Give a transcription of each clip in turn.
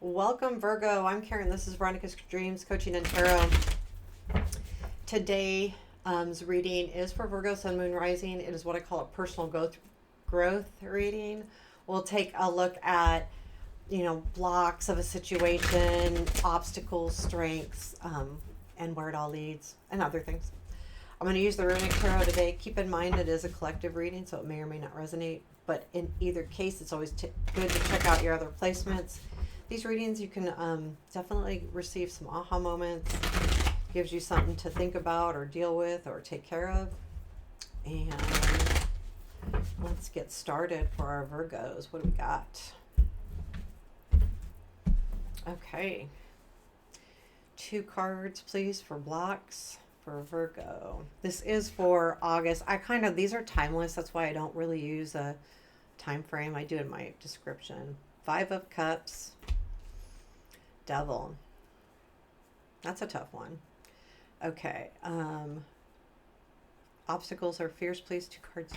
Welcome, Virgo. I'm Karen. This is Runic Dreams Coaching and Tarot. Today's reading is for Virgo, Sun, Moon, Rising. It is what I call a personal growth reading. We'll take a look at, blocks of a situation, obstacles, strengths, and where it all leads, and other things. I'm going to use the Runic Tarot today. Keep in mind it is a collective reading, so it may or may not resonate. But in either case, it's always good to check out your other placements. These readings, you can definitely receive some aha moments. Gives you something to think about or deal with or take care of. And let's get started for our Virgos. What do we got? Okay. 2 cards, please, for blocks for Virgo. This is for August. These are timeless. That's why I don't really use a time frame. I do in my description. 5 of Cups. Devil. That's a tough one. Okay. Obstacles or fears, please. 2 cards.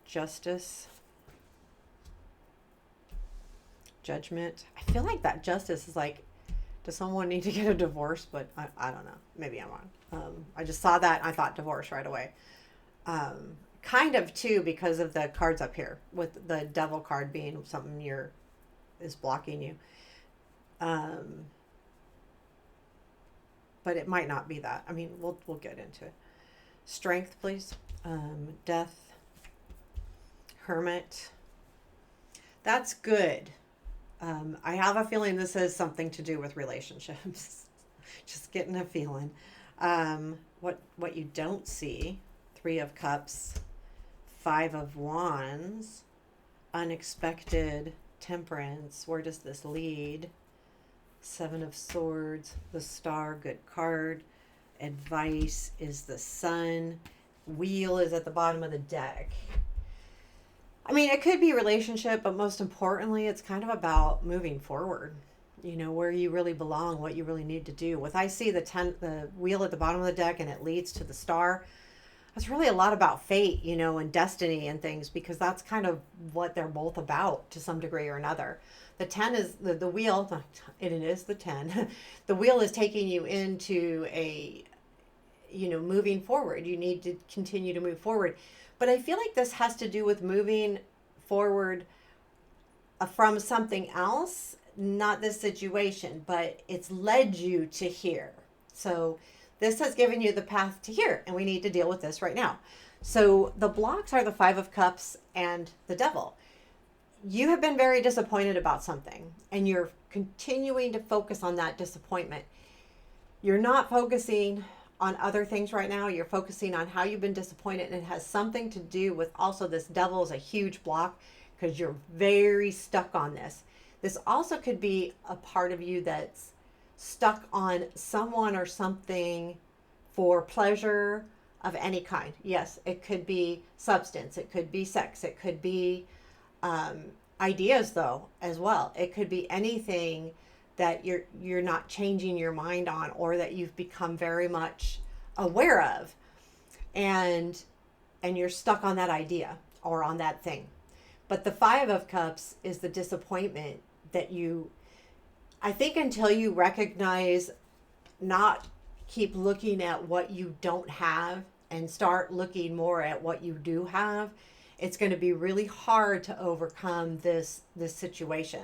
Justice. Judgment. I feel like that justice is like, does someone need to get a divorce? But I don't know. Maybe I'm wrong. I just saw that and I thought divorce right away. Kind of too, because of the cards up here, with the devil card being something is blocking you. But it might not be that. I mean, we'll get into it. Strength, please. Death. Hermit. That's good. I have a feeling this has something to do with relationships. Just getting a feeling. What you don't see. 3 of Cups. 5 of Wands. Unexpected. Temperance. Where does this lead? 7 of Swords, the Star, good card. Advice is the Sun. Wheel is at the bottom of the deck. I mean, it could be relationship, but most importantly, it's kind of about moving forward. Where you really belong, what you really need to do. I see the wheel at the bottom of the deck and it leads to the Star. It's really a lot about fate, and destiny and things, because that's kind of what they're both about to some degree or another. The 10 is the wheel. It is the 10. The wheel is taking you into a, moving forward. You need to continue to move forward. But I feel like this has to do with moving forward from something else, not this situation, but it's led you to here. So this has given you the path to here, and we need to deal with this right now. So the blocks are the 5 of Cups and the Devil. You have been very disappointed about something, and you're continuing to focus on that disappointment. You're not focusing on other things right now. You're focusing on how you've been disappointed, and it has something to do with also this Devil is a huge block because you're very stuck on this. This also could be a part of you that's stuck on someone or something for pleasure of any kind. Yes, it could be substance, it could be sex, it could be ideas though as well. It could be anything that you're not changing your mind on, or that you've become very much aware of, and you're stuck on that idea or on that thing. But the 5 of Cups is the disappointment that I think until you recognize, not keep looking at what you don't have and start looking more at what you do have, it's going to be really hard to overcome this situation.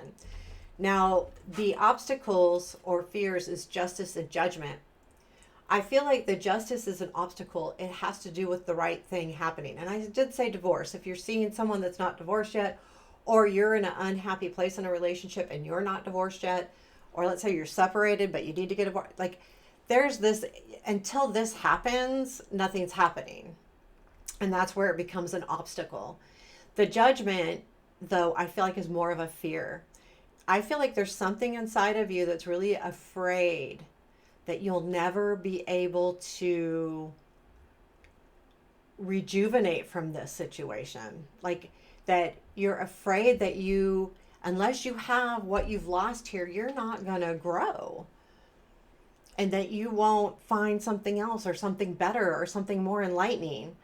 Now, the obstacles or fears is justice and judgment. I feel like the justice is an obstacle. It has to do with the right thing happening. And I did say divorce. If you're seeing someone that's not divorced yet, or you're in an unhappy place in a relationship and you're not divorced yet, or let's say you're separated but you need to get divorced, like there's this, until this happens, nothing's happening. And that's where it becomes an obstacle. The judgment, though, I feel like is more of a fear. I feel like there's something inside of you that's really afraid that you'll never be able to rejuvenate from this situation. Like that you're afraid that unless you have what you've lost here, you're not going to grow. And that you won't find something else or something better or something more enlightening.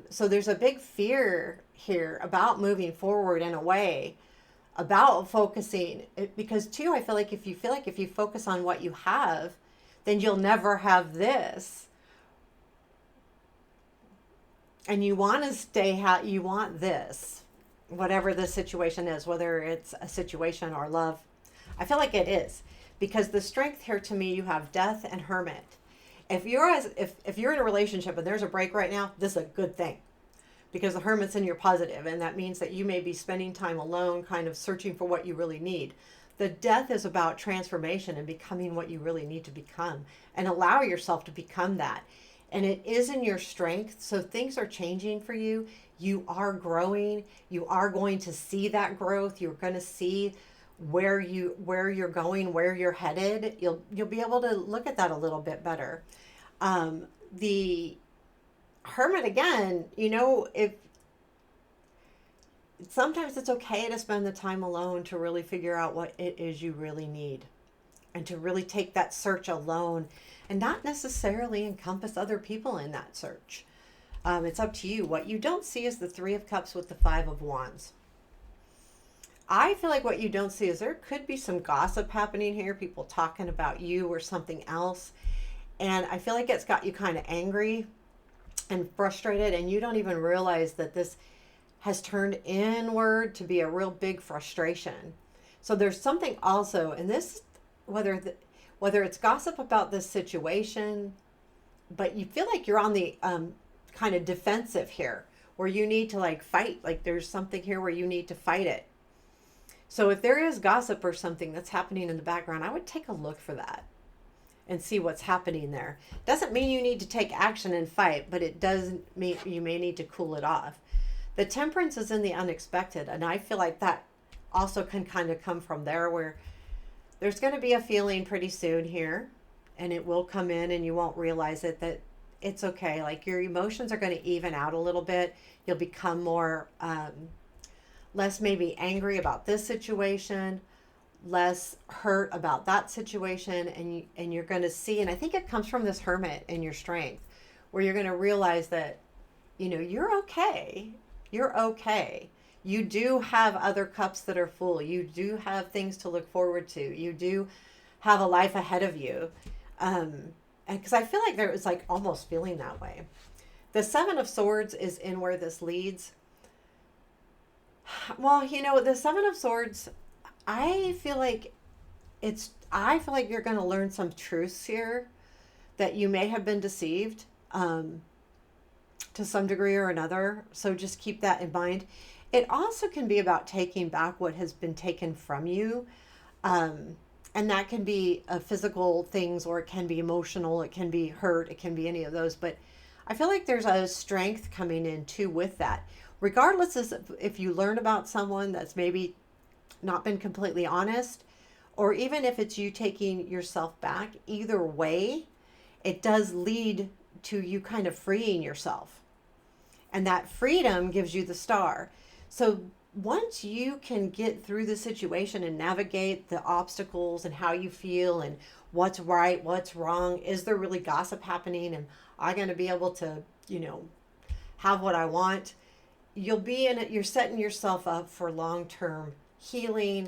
So there's a big fear here about moving forward in a way about focusing, because too, I feel like if you focus on what you have, then you'll never have this. And you want to stay how you want this, whatever the situation is, whether it's a situation or love. I feel like it is, because the strength here to me, you have Death and Hermit. If you're in a relationship and there's a break right now, this is a good thing, because the Hermit's in your positive, and that means that you may be spending time alone, kind of searching for what you really need. The Death is about transformation and becoming what you really need to become, and allow yourself to become that. And it is in your strength. So things are changing for you. You are growing. You are going to see that growth. You're going to see where you're going, where you're headed. You'll be able to look at that a little bit better. The Hermit, again, if sometimes it's okay to spend the time alone to really figure out what it is you really need, and to really take that search alone, and not necessarily encompass other people in that search. It's up to you. What you don't see is the Three of Cups with the Five of Wands. I feel like what you don't see is there could be some gossip happening here, people talking about you or something else. And I feel like it's got you kind of angry and frustrated, and you don't even realize that this has turned inward to be a real big frustration. So there's something also, and this, whether it's gossip about this situation, but you feel like you're on the kind of defensive here, where you need to like fight, like there's something here where you need to fight it. So if there is gossip or something that's happening in the background, I would take a look for that and see what's happening there. Doesn't mean you need to take action and fight, but it does mean you may need to cool it off. The Temperance is in the unexpected, and I feel like that also can kind of come from there, where there's going to be a feeling pretty soon here, and it will come in and you won't realize it, that it's okay. Like your emotions are going to even out a little bit. You'll become more, less maybe angry about this situation, less hurt about that situation. And you're going to see, and I think it comes from this Hermit in your strength, where you're going to realize that, you're okay. You're okay. You do have other cups that are full. You do have things to look forward to. You do have a life ahead of you. And because I feel like there was like almost feeling that way. The Seven of Swords is in where this leads. Well, the Seven of Swords, I feel like you're going to learn some truths here, that you may have been deceived to some degree or another. So just keep that in mind. It also can be about taking back what has been taken from you. And that can be physical things, or it can be emotional, it can be hurt, it can be any of those. But I feel like there's a strength coming in too with that. Regardless if you learn about someone that's maybe not been completely honest, or even if it's you taking yourself back, either way, it does lead to you kind of freeing yourself. And that freedom gives you the Star. So once you can get through the situation and navigate the obstacles and how you feel and what's right, what's wrong, is there really gossip happening? Am I going to be able to, have what I want? You'll be in it. You're setting yourself up for long-term healing,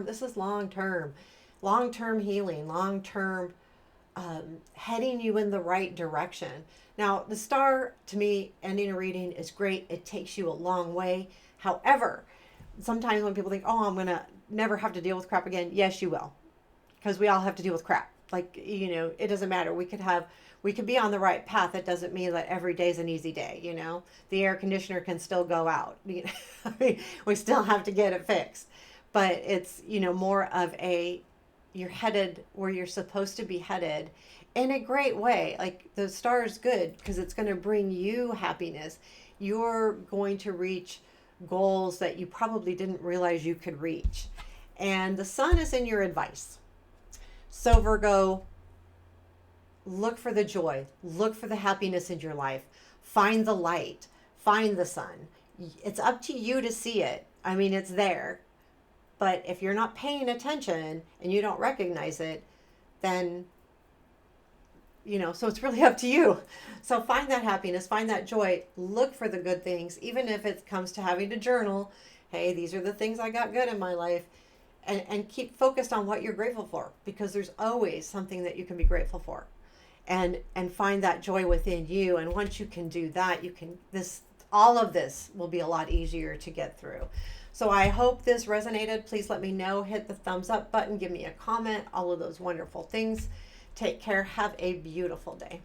this is long-term healing, long-term heading you in the right direction. Now, the Star, to me, ending a reading is great. It takes you a long way. However, sometimes when people think, oh, I'm going to never have to deal with crap again. Yes, you will. Because we all have to deal with crap. Like, it doesn't matter. We could be on the right path. It doesn't mean that every day is an easy day, The air conditioner can still go out. I mean, we still have to get it fixed. But it's, more of you're headed where you're supposed to be headed in a great way. Like the Star is good because it's going to bring you happiness. You're going to reach goals that you probably didn't realize you could reach. And the Sun is in your advice. So Virgo, look for the joy, look for the happiness in your life, find the light, find the sun. It's up to you to see it. I mean, it's there. But if you're not paying attention and you don't recognize it, then, so it's really up to you. So find that happiness, find that joy, look for the good things, even if it comes to having to journal hey, these are the things I got good in my life. And keep focused on what you're grateful for, because there's always something that you can be grateful for, and find that joy within you. And once you can do that, you can, this, all of this will be a lot easier to get through. So I hope this resonated. Please let me know. Hit the thumbs up button, give me a comment, all of those wonderful things. Take care. Have a beautiful day.